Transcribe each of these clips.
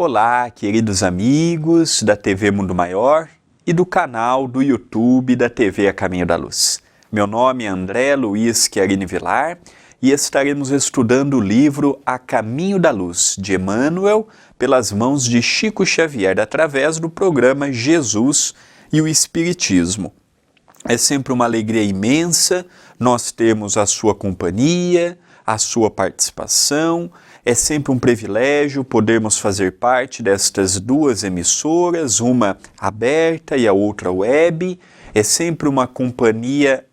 Olá, queridos amigos da TV Mundo Maior e do canal do YouTube da TV A Caminho da Luz. Meu nome é André Luiz Chiarini Vilar e estaremos estudando o livro A Caminho da Luz, de Emmanuel, pelas mãos de Chico Xavier, através do programa Jesus e o Espiritismo. É sempre uma alegria imensa nós termos a sua companhia, a sua participação. É sempre um privilégio podermos fazer parte destas duas emissoras, uma aberta e a outra web. É sempre uma companhia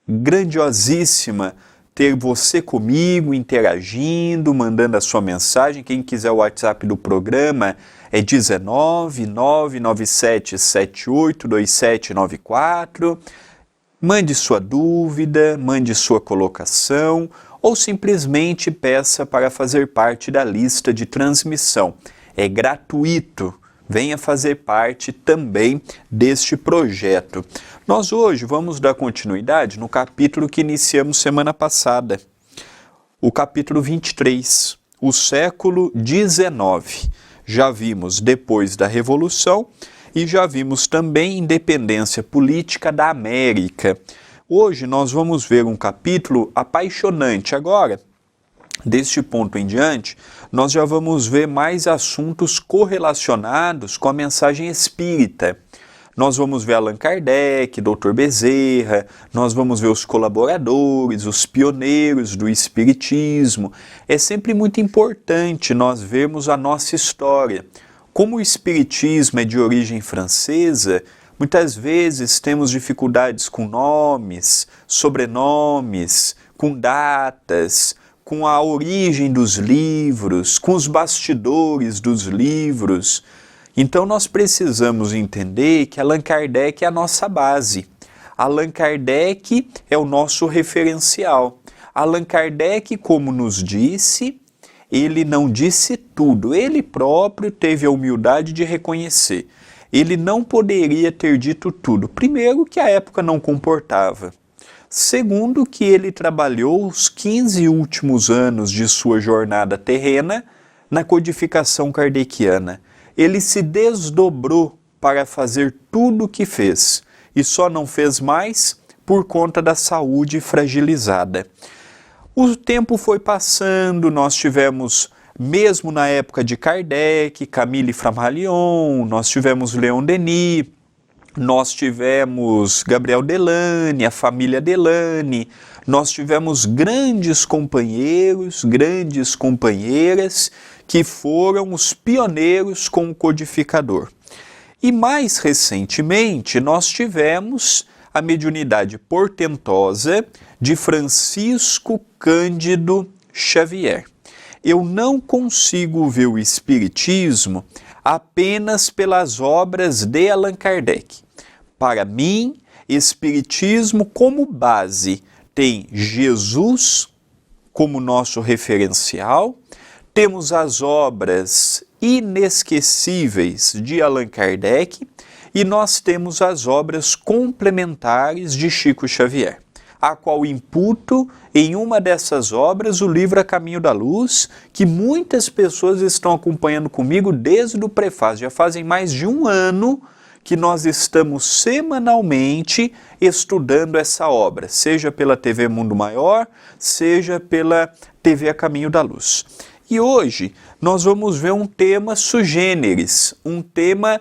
grandiosíssima ter você comigo, interagindo, mandando a sua mensagem. Quem quiser o WhatsApp do programa é 19 997 78 2794. Mande sua dúvida, mande sua colocação ou simplesmente peça para fazer parte da lista de transmissão. É gratuito. Venha fazer parte também deste projeto. Nós hoje vamos dar continuidade no capítulo que iniciamos semana passada, o capítulo 23, o século XIX. Já vimos depois da Revolução e já vimos também independência política da América. Hoje nós vamos ver um capítulo apaixonante. Agora, deste ponto em diante, nós já vamos ver mais assuntos correlacionados com a mensagem espírita. Nós vamos ver Allan Kardec, Dr. Bezerra, nós vamos ver os colaboradores, os pioneiros do Espiritismo. É sempre muito importante nós vermos a nossa história. Como o Espiritismo é de origem francesa, muitas vezes temos dificuldades com nomes, sobrenomes, com datas, com a origem dos livros, com os bastidores dos livros. Então nós precisamos entender que Allan Kardec é a nossa base. Allan Kardec é o nosso referencial. Allan Kardec, como nos disse, ele não disse tudo. Ele próprio teve a humildade de reconhecer. Ele não poderia ter dito tudo. Primeiro, que a época não comportava. Segundo, que ele trabalhou os 15 últimos anos de sua jornada terrena na codificação kardeciana. Ele se desdobrou para fazer tudo o que fez e só não fez mais por conta da saúde fragilizada. O tempo foi passando, nós tivemos, mesmo na época de Kardec, Camille Flammarion, nós tivemos Leon Denis, nós tivemos Gabriel Delany, a família Delany, nós tivemos grandes companheiros, grandes companheiras que foram os pioneiros com o codificador. E mais recentemente nós tivemos a mediunidade portentosa de Francisco Cândido Xavier. Eu não consigo ver o Espiritismo apenas pelas obras de Allan Kardec. Para mim, Espiritismo como base tem Jesus como nosso referencial, temos as obras inesquecíveis de Allan Kardec e nós temos as obras complementares de Chico Xavier, a qual imputo em uma dessas obras o livro A Caminho da Luz, que muitas pessoas estão acompanhando comigo desde o prefácio. Já fazem mais de um ano que nós estamos semanalmente estudando essa obra, seja pela TV Mundo Maior, seja pela TV A Caminho da Luz. E hoje nós vamos ver um tema sui generis, um tema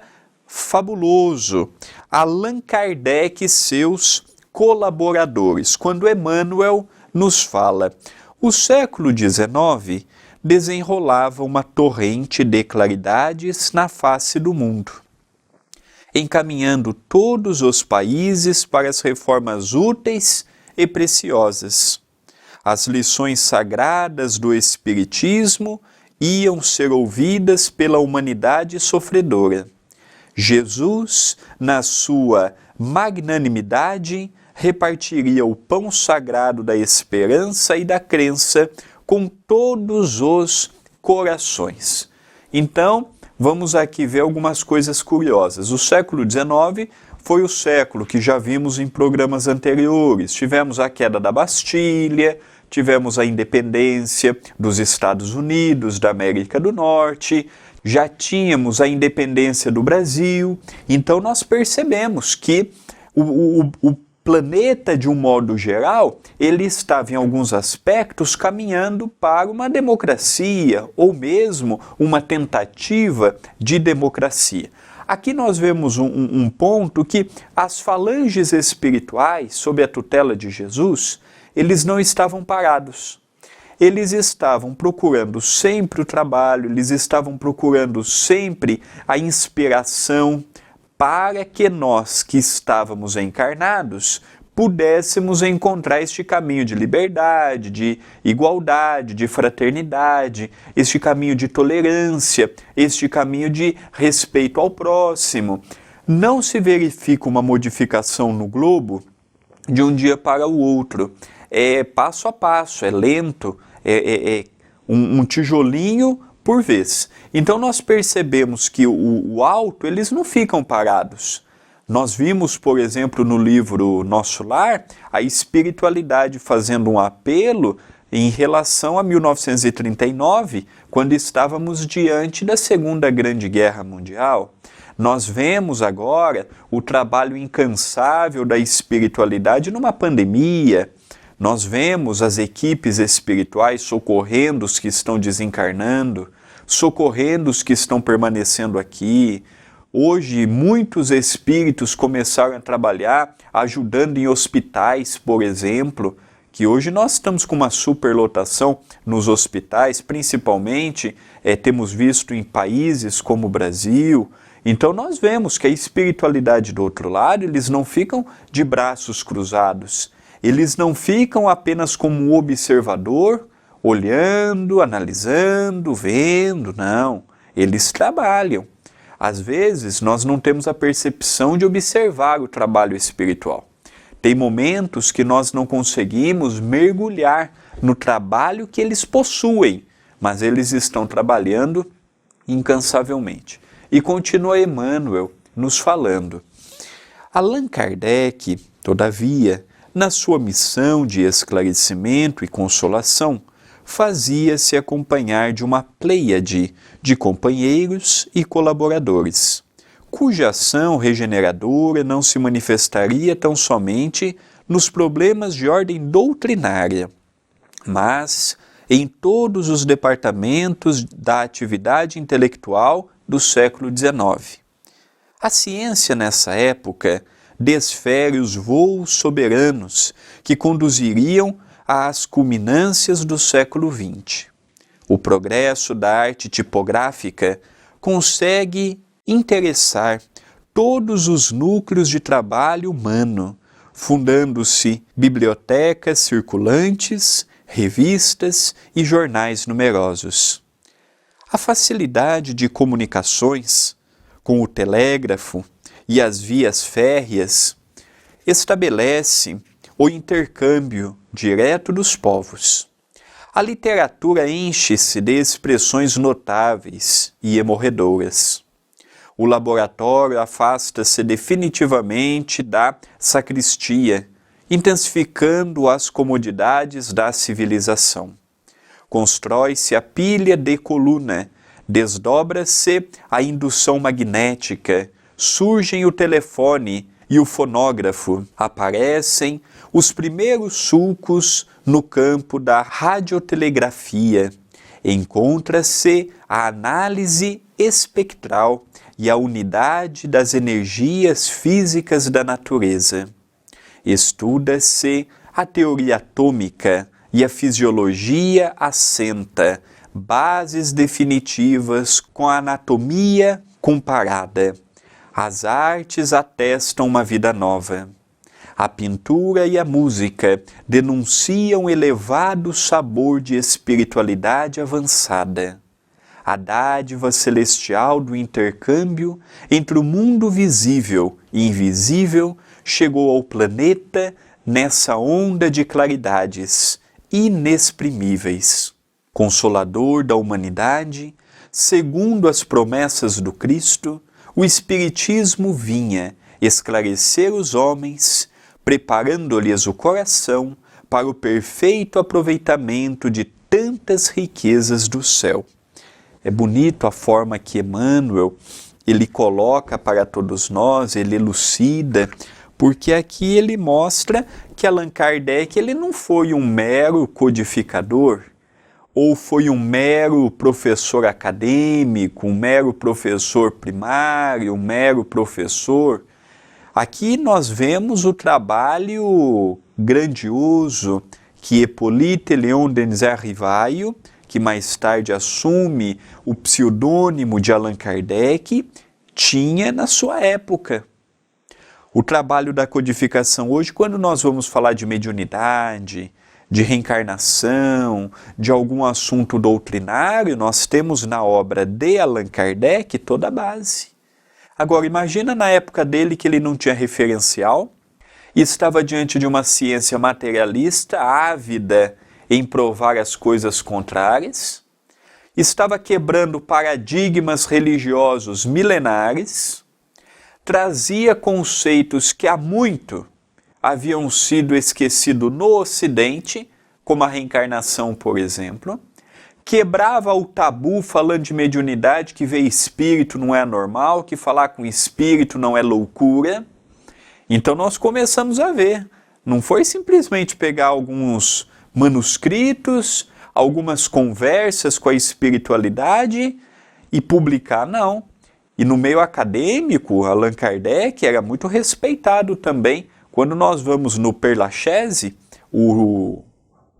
fabuloso, Allan Kardec e seus colaboradores, quando Emmanuel nos fala: o século XIX desenrolava uma torrente de claridades na face do mundo, encaminhando todos os países para as reformas úteis e preciosas. As lições sagradas do Espiritismo iam ser ouvidas pela humanidade sofredora. Jesus, na sua magnanimidade, repartiria o pão sagrado da esperança e da crença com todos os corações. Então, vamos aqui ver algumas coisas curiosas. O século XIX foi o século que já vimos em programas anteriores. Tivemos a queda da Bastilha, tivemos a independência dos Estados Unidos, da América do Norte, já tínhamos a independência do Brasil, então nós percebemos que o planeta, de um modo geral, ele estava em alguns aspectos caminhando para uma democracia, ou mesmo uma tentativa de democracia. Aqui nós vemos um ponto que as falanges espirituais, sob a tutela de Jesus, eles não estavam parados. Eles estavam procurando sempre o trabalho, eles estavam procurando sempre a inspiração para que nós que estávamos encarnados pudéssemos encontrar este caminho de liberdade, de igualdade, de fraternidade, este caminho de tolerância, este caminho de respeito ao próximo. Não se verifica uma modificação no globo de um dia para o outro. É passo a passo, é lento, é um tijolinho por vez. Então nós percebemos que o alto, eles não ficam parados. Nós vimos, por exemplo, no livro Nosso Lar, a espiritualidade fazendo um apelo em relação a 1939, quando estávamos diante da Segunda Grande Guerra Mundial. Nós vemos agora o trabalho incansável da espiritualidade numa pandemia. Nós vemos as equipes espirituais socorrendo os que estão desencarnando, socorrendo os que estão permanecendo aqui. Hoje, muitos espíritos começaram a trabalhar ajudando em hospitais, por exemplo, que hoje nós estamos com uma superlotação nos hospitais, principalmente temos visto em países como o Brasil. Então nós vemos que a espiritualidade do outro lado, eles não ficam de braços cruzados, eles não ficam apenas como um observador, olhando, analisando, vendo, não, eles trabalham. Às vezes, nós não temos a percepção de observar o trabalho espiritual. Tem momentos que nós não conseguimos mergulhar no trabalho que eles possuem, mas eles estão trabalhando incansavelmente. E continua Emmanuel nos falando. Allan Kardec, todavia, na sua missão de esclarecimento e consolação, fazia-se acompanhar de uma pleiade de companheiros e colaboradores, cuja ação regeneradora não se manifestaria tão somente nos problemas de ordem doutrinária, mas em todos os departamentos da atividade intelectual do século XIX. A ciência, nessa época, desfere os voos soberanos que conduziriam às culminâncias do século XX. O progresso da arte tipográfica consegue interessar todos os núcleos de trabalho humano, fundando-se bibliotecas circulantes, revistas e jornais numerosos. A facilidade de comunicações com o telégrafo e as vias férreas estabelece o intercâmbio direto dos povos. A literatura enche-se de expressões notáveis e emorredoras. O laboratório afasta-se definitivamente da sacristia, intensificando as comodidades da civilização. Constrói-se a pilha de coluna, desdobra-se a indução magnética, surgem o telefone e o fonógrafo, aparecem os primeiros sulcos no campo da radiotelegrafia, encontra-se a análise espectral e a unidade das energias físicas da natureza. Estuda-se a teoria atômica e a fisiologia assenta, bases definitivas com a anatomia comparada. As artes atestam uma vida nova. A pintura e a música denunciam elevado sabor de espiritualidade avançada. A dádiva celestial do intercâmbio entre o mundo visível e invisível chegou ao planeta nessa onda de claridades inexprimíveis. Consolador da humanidade, segundo as promessas do Cristo, o Espiritismo vinha esclarecer os homens, preparando-lhes o coração para o perfeito aproveitamento de tantas riquezas do céu. É bonito a forma que Emmanuel ele coloca para todos nós, ele elucida, porque aqui ele mostra que Allan Kardec ele não foi um mero codificador, ou foi um mero professor acadêmico, um mero professor primário, um mero professor. Aqui nós vemos o trabalho grandioso que Hippolyte Léon Denis Rivaio, que mais tarde assume o pseudônimo de Allan Kardec, tinha na sua época. O trabalho da codificação hoje, quando nós vamos falar de mediunidade, de reencarnação, de algum assunto doutrinário, nós temos na obra de Allan Kardec toda a base. Agora, imagina na época dele que ele não tinha referencial e estava diante de uma ciência materialista, ávida em provar as coisas contrárias, estava quebrando paradigmas religiosos milenares, trazia conceitos que há muito haviam sido esquecidos no Ocidente, como a reencarnação, por exemplo, quebrava o tabu falando de mediunidade, que ver espírito não é normal, que falar com espírito não é loucura. Então nós começamos a ver, não foi simplesmente pegar alguns manuscritos, algumas conversas com a espiritualidade e publicar, não. E no meio acadêmico, Allan Kardec era muito respeitado também. Quando nós vamos no Père Lachaise, o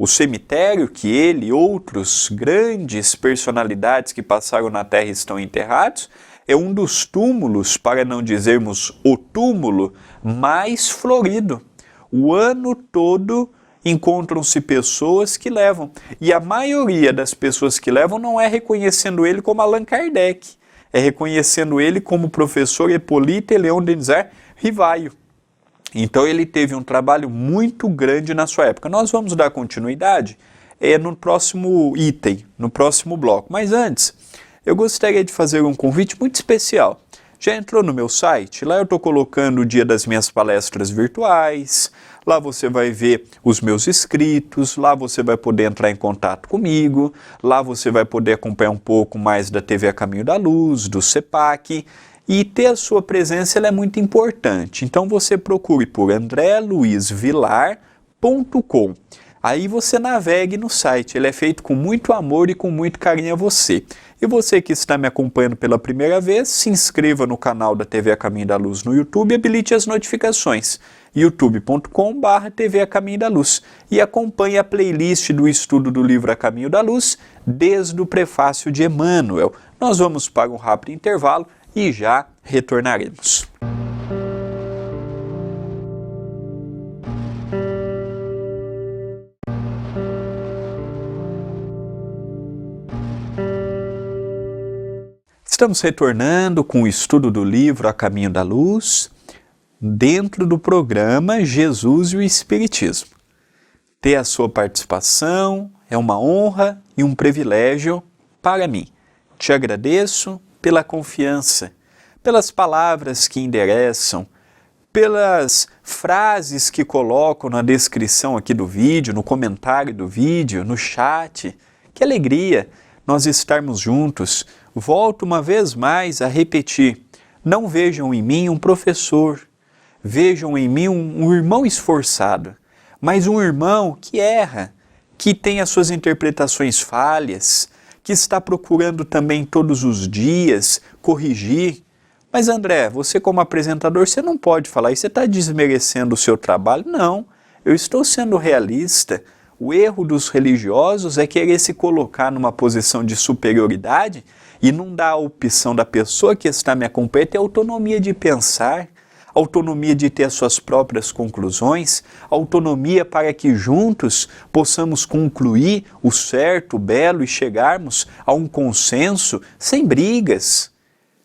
cemitério que ele e outros grandes personalidades que passaram na Terra estão enterrados, é um dos túmulos, para não dizermos o túmulo, mais florido. O ano todo encontram-se pessoas que levam. E a maioria das pessoas que levam não é reconhecendo ele como Allan Kardec, é reconhecendo ele como professor Hippolyte Léon Denis Rivaio. Então ele teve um trabalho muito grande na sua época. Nós vamos dar continuidade no próximo item, no próximo bloco. Mas antes, eu gostaria de fazer um convite muito especial. Já entrou no meu site? Lá eu estou colocando o dia das minhas palestras virtuais, lá você vai ver os meus escritos, lá você vai poder entrar em contato comigo, lá você vai poder acompanhar um pouco mais da TV A Caminho da Luz, do CEPAC, e ter a sua presença ela é muito importante. Então você procure por andreluizvilar.com. Aí você navegue no site, ele é feito com muito amor e com muito carinho a você. E você que está me acompanhando pela primeira vez, se inscreva no canal da TV A Caminho da Luz no YouTube e habilite as notificações, youtube.com/TV A Caminho da Luz, e acompanhe a playlist do estudo do livro A Caminho da Luz, desde o prefácio de Emmanuel. Nós vamos para um rápido intervalo e já retornaremos. Estamos retornando com o estudo do livro A Caminho da Luz, dentro do programa Jesus e o Espiritismo. Ter a sua participação é uma honra e um privilégio para mim. Te agradeço pela confiança, pelas palavras que endereçam, pelas frases que colocam na descrição aqui do vídeo, no comentário do vídeo, no chat. Que alegria nós estarmos juntos. Volto uma vez mais a repetir, não vejam em mim um professor, vejam em mim um irmão esforçado, mas um irmão que erra, que tem as suas interpretações falhas, que está procurando também todos os dias corrigir. Mas André, você como apresentador, você não pode falar isso, você está desmerecendo o seu trabalho? Não, eu estou sendo realista. O erro dos religiosos é querer se colocar numa posição de superioridade e não dar a opção da pessoa que está me acompanhando ter autonomia de pensar, autonomia de ter as suas próprias conclusões, autonomia para que juntos possamos concluir o certo, o belo e chegarmos a um consenso sem brigas,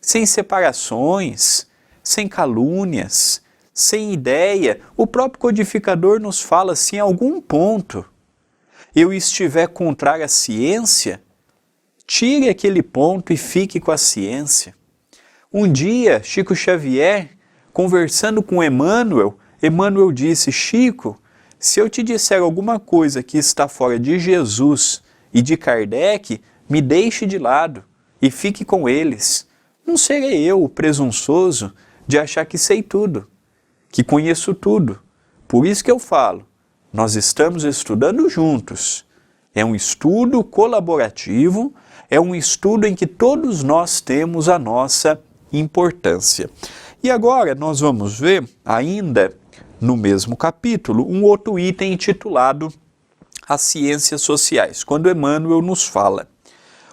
sem separações, sem calúnias, sem ideia. O próprio codificador nos fala assim, em algum ponto eu estiver contrário à ciência, tire aquele ponto e fique com a ciência. Um dia, Chico Xavier, conversando com Emmanuel, Emmanuel disse, Chico, se eu te disser alguma coisa que está fora de Jesus e de Kardec, me deixe de lado. e fique com eles. Não serei eu o presunçoso de achar que sei tudo, que conheço tudo. Por isso que eu falo, nós estamos estudando juntos. É um estudo colaborativo, é um estudo em que todos nós temos a nossa importância. E agora nós vamos ver, ainda no mesmo capítulo, um outro item intitulado As Ciências Sociais, quando Emmanuel nos fala: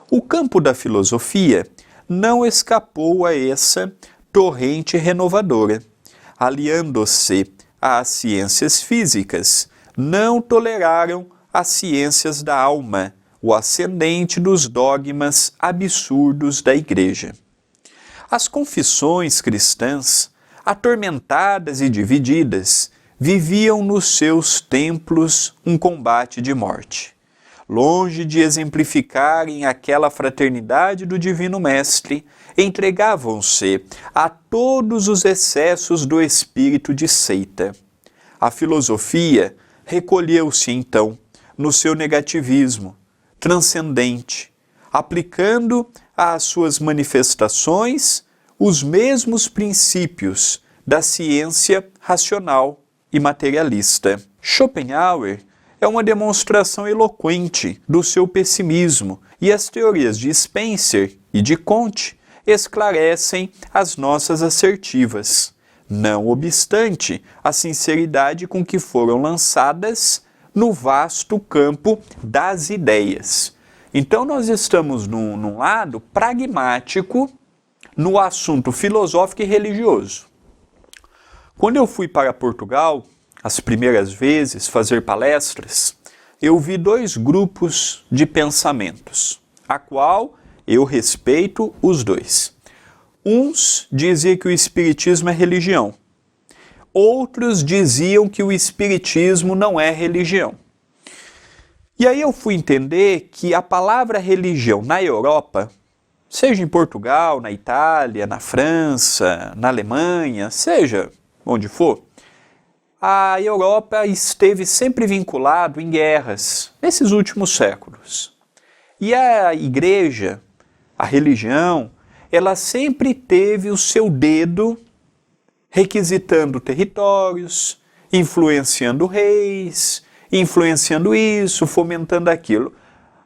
o campo da filosofia não escapou a essa torrente renovadora. Aliando-se às ciências físicas, não toleraram as ciências da alma, o ascendente dos dogmas absurdos da Igreja. As confissões cristãs, atormentadas e divididas, viviam nos seus templos um combate de morte. Longe de exemplificarem aquela fraternidade do Divino Mestre, entregavam-se a todos os excessos do espírito de seita. A filosofia recolheu-se então no seu negativismo transcendente, aplicando às suas manifestações os mesmos princípios da ciência racional e materialista. Schopenhauer é uma demonstração eloquente do seu pessimismo, e as teorias de Spencer e de Comte esclarecem as nossas assertivas, não obstante a sinceridade com que foram lançadas no vasto campo das ideias. Então nós estamos num lado pragmático no assunto filosófico e religioso. Quando eu fui para Portugal, as primeiras vezes, fazer palestras, eu vi dois grupos de pensamentos, a qual eu respeito os dois. Uns diziam que o Espiritismo é religião, outros diziam que o Espiritismo não é religião. E aí eu fui entender que a palavra religião na Europa, seja em Portugal, na Itália, na França, na Alemanha, seja onde for, a Europa esteve sempre vinculado em guerras, nesses últimos séculos. E a igreja, a religião, ela sempre teve o seu dedo requisitando territórios, influenciando reis, influenciando isso, fomentando aquilo.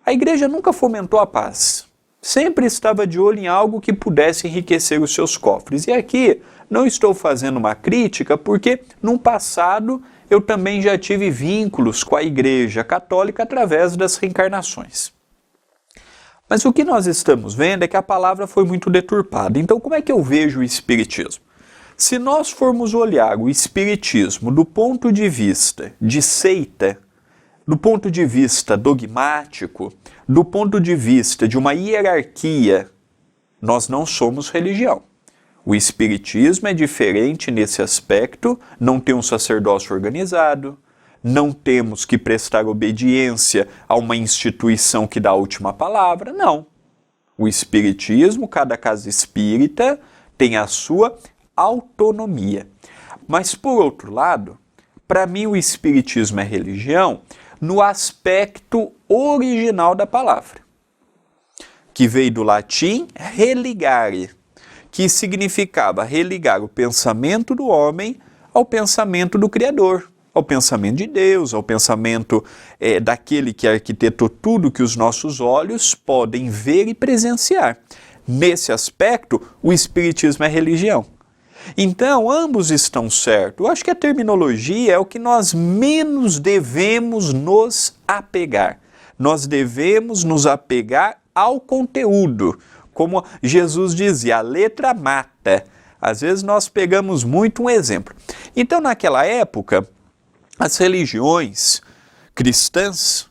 A igreja nunca fomentou a paz. Sempre estava de olho em algo que pudesse enriquecer os seus cofres. E aqui não estou fazendo uma crítica, porque no passado eu também já tive vínculos com a Igreja Católica através das reencarnações. Mas o que nós estamos vendo é que a palavra foi muito deturpada. Então, como é que eu vejo o Espiritismo? Se nós formos olhar o Espiritismo do ponto de vista de seita, do ponto de vista dogmático, do ponto de vista de uma hierarquia, nós não somos religião. O Espiritismo é diferente nesse aspecto, não tem um sacerdócio organizado, não temos que prestar obediência a uma instituição que dá a última palavra, não. O Espiritismo, cada casa espírita, tem a sua autonomia. Mas, por outro lado, para mim o Espiritismo é religião no aspecto original da palavra, que veio do latim religare, que significava religar o pensamento do homem ao pensamento do Criador, ao pensamento de Deus, ao pensamento daquele que arquitetou tudo que os nossos olhos podem ver e presenciar. Nesse aspecto, o Espiritismo é religião. Então, ambos estão certos. Eu acho que a terminologia é o que nós menos devemos nos apegar. Nós devemos nos apegar ao conteúdo. Como Jesus dizia, a letra mata. Às vezes nós pegamos muito um exemplo. Então, naquela época, as religiões cristãs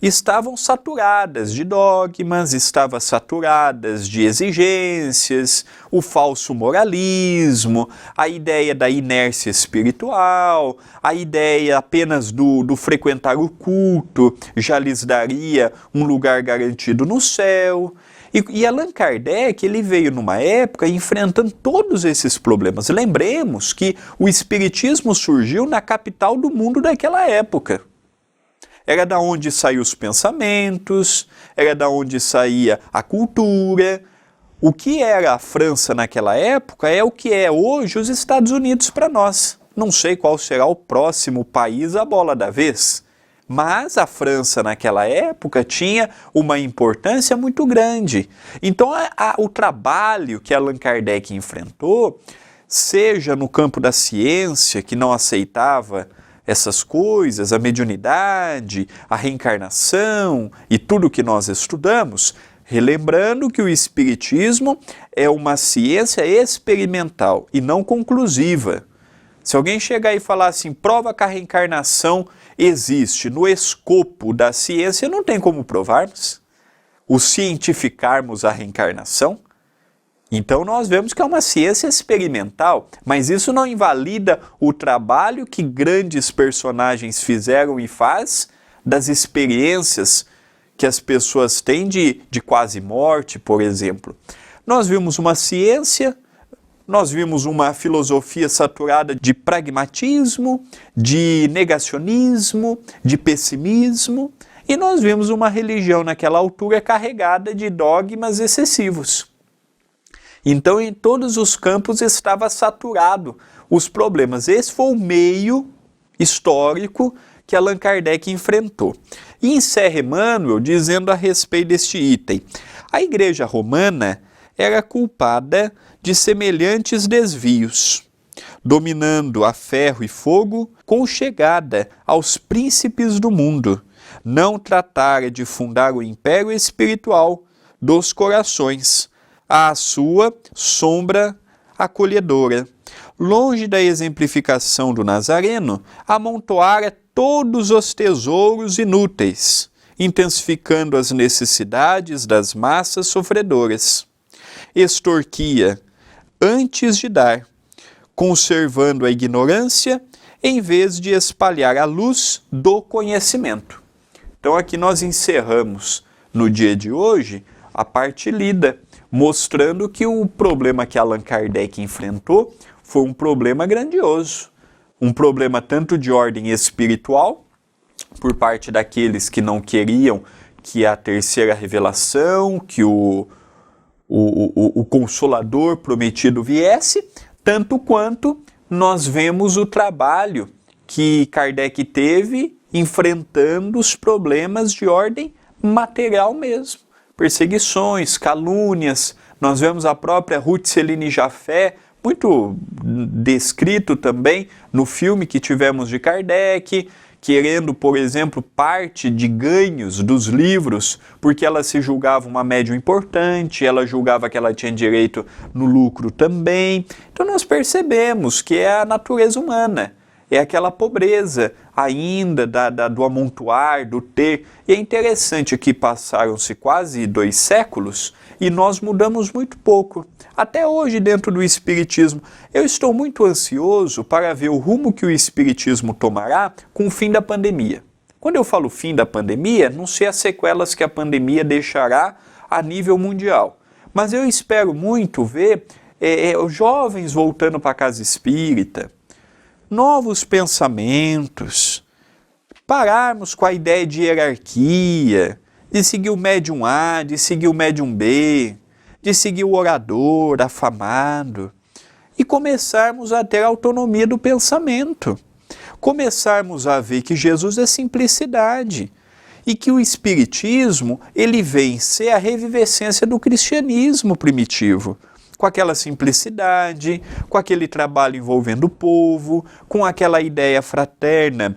estavam saturadas de dogmas, estavam saturadas de exigências, o falso moralismo, a ideia da inércia espiritual, a ideia apenas do frequentar o culto já lhes daria um lugar garantido no céu. E Allan Kardec, ele veio numa época enfrentando todos esses problemas. Lembremos que o Espiritismo surgiu na capital do mundo daquela época. era da onde saíam os pensamentos, era da onde saía a cultura. O que era a França naquela época é o que é hoje os Estados Unidos para nós. Não sei qual será o próximo país à bola da vez, mas a França naquela época tinha uma importância muito grande. Então o trabalho que Allan Kardec enfrentou, seja no campo da ciência, que não aceitava essas coisas, a mediunidade, a reencarnação e tudo que nós estudamos, relembrando que o Espiritismo é uma ciência experimental e não conclusiva. Se alguém chegar e falar assim, prova que a reencarnação existe no escopo da ciência, não tem como provarmos, o cientificarmos a reencarnação. Então nós vemos que é uma ciência experimental, mas isso não invalida o trabalho que grandes personagens fizeram e faz das experiências que as pessoas têm de quase morte, por exemplo. Nós vimos uma ciência, nós vimos uma filosofia saturada de pragmatismo, de negacionismo, de pessimismo, e nós vimos uma religião naquela altura carregada de dogmas excessivos. Então, em todos os campos estava saturado os problemas. Esse foi o meio histórico que Allan Kardec enfrentou. E encerra Emmanuel dizendo a respeito deste item. A Igreja Romana era culpada de semelhantes desvios, dominando a ferro e fogo com chegada aos príncipes do mundo. Não tratara de fundar o império espiritual dos corações, à sua sombra acolhedora. Longe da exemplificação do Nazareno, amontoara todos os tesouros inúteis, intensificando as necessidades das massas sofredoras. Extorquia antes de dar, conservando a ignorância, em vez de espalhar a luz do conhecimento. Então aqui nós encerramos, no dia de hoje, a parte lida, mostrando que o problema que Allan Kardec enfrentou foi um problema grandioso. Um problema tanto de ordem espiritual, por parte daqueles que não queriam que a terceira revelação, que o Consolador prometido viesse, tanto quanto nós vemos o trabalho que Kardec teve enfrentando os problemas de ordem material mesmo. Perseguições, calúnias, nós vemos a própria Ruth Celine Jafé, muito descrito também no filme que tivemos de Kardec, querendo, por exemplo, parte de ganhos dos livros, porque ela se julgava uma médium importante, ela julgava que ela tinha direito no lucro também. Então nós percebemos que é a natureza humana, é aquela pobreza ainda do amontoar, do ter. E é interessante que passaram-se quase 2 séculos e nós mudamos muito pouco. Até hoje, dentro do Espiritismo, eu estou muito ansioso para ver o rumo que o Espiritismo tomará com o fim da pandemia. Quando eu falo fim da pandemia, não sei as sequelas que a pandemia deixará a nível mundial. Mas eu espero muito ver os jovens voltando para a casa espírita, novos pensamentos, pararmos com a ideia de hierarquia, de seguir o médium A, de seguir o médium B, de seguir o orador afamado, e começarmos a ter autonomia do pensamento, começarmos a ver que Jesus é simplicidade e que o Espiritismo ele vem ser a revivescência do cristianismo primitivo, com aquela simplicidade, com aquele trabalho envolvendo o povo, com aquela ideia fraterna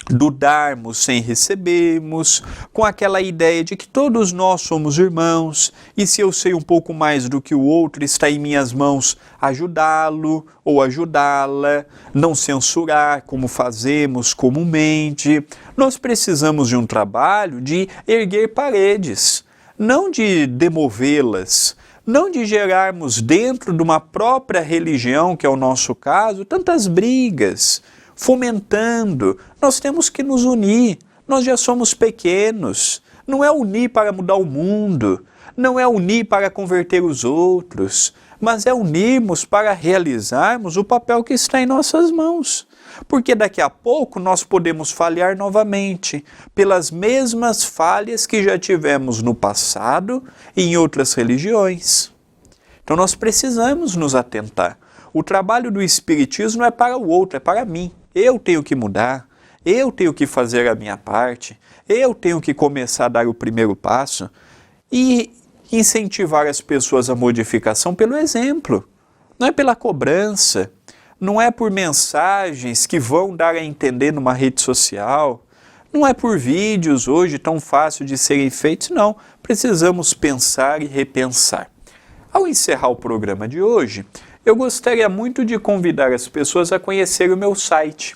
do darmos sem recebermos, com aquela ideia de que todos nós somos irmãos, e se eu sei um pouco mais do que o outro, está em minhas mãos ajudá-lo ou ajudá-la, não censurar como fazemos comumente. Nós precisamos de um trabalho de erguer paredes, não de demovê-las, não de gerarmos dentro de uma própria religião, que é o nosso caso, tantas brigas, fomentando. Nós temos que nos unir, nós já somos pequenos, não é unir para mudar o mundo, não é unir para converter os outros, mas é unirmos para realizarmos o papel que está em nossas mãos. Porque daqui a pouco nós podemos falhar novamente, pelas mesmas falhas que já tivemos no passado e em outras religiões. Então nós precisamos nos atentar. O trabalho do Espiritismo não é para o outro, é para mim. Eu tenho que mudar, eu tenho que fazer a minha parte, eu tenho que começar a dar o primeiro passo e incentivar as pessoas à modificação pelo exemplo, não é pela cobrança, não é por mensagens que vão dar a entender numa rede social, não é por vídeos hoje tão fácil de serem feitos, não. Precisamos pensar e repensar. Ao encerrar o programa de hoje, eu gostaria muito de convidar as pessoas a conhecer o meu site,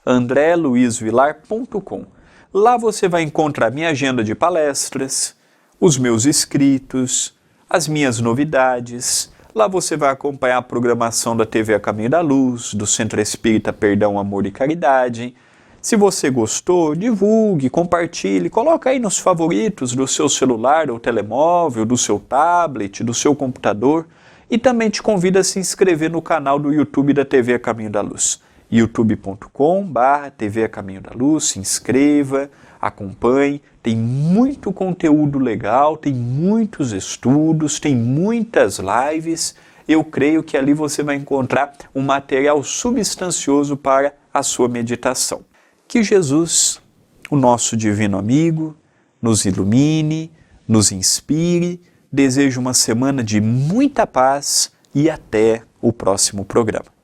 andreluizvilar.com. Lá você vai encontrar minha agenda de palestras, os meus escritos, as minhas novidades. Lá você vai acompanhar a programação da TV A Caminho da Luz, do Centro Espírita Perdão, Amor e Caridade. Se você gostou, divulgue, compartilhe, coloca aí nos favoritos do seu celular ou telemóvel, do seu tablet, do seu computador. E também te convido a se inscrever no canal do YouTube da TV A Caminho da Luz. youtube.com/TV A Caminho da Luz, se inscreva, acompanhe, tem muito conteúdo legal, tem muitos estudos, tem muitas lives. Eu creio que ali você vai encontrar um material substancioso para a sua meditação. Que Jesus, o nosso divino amigo, nos ilumine, nos inspire. Desejo uma semana de muita paz e até o próximo programa.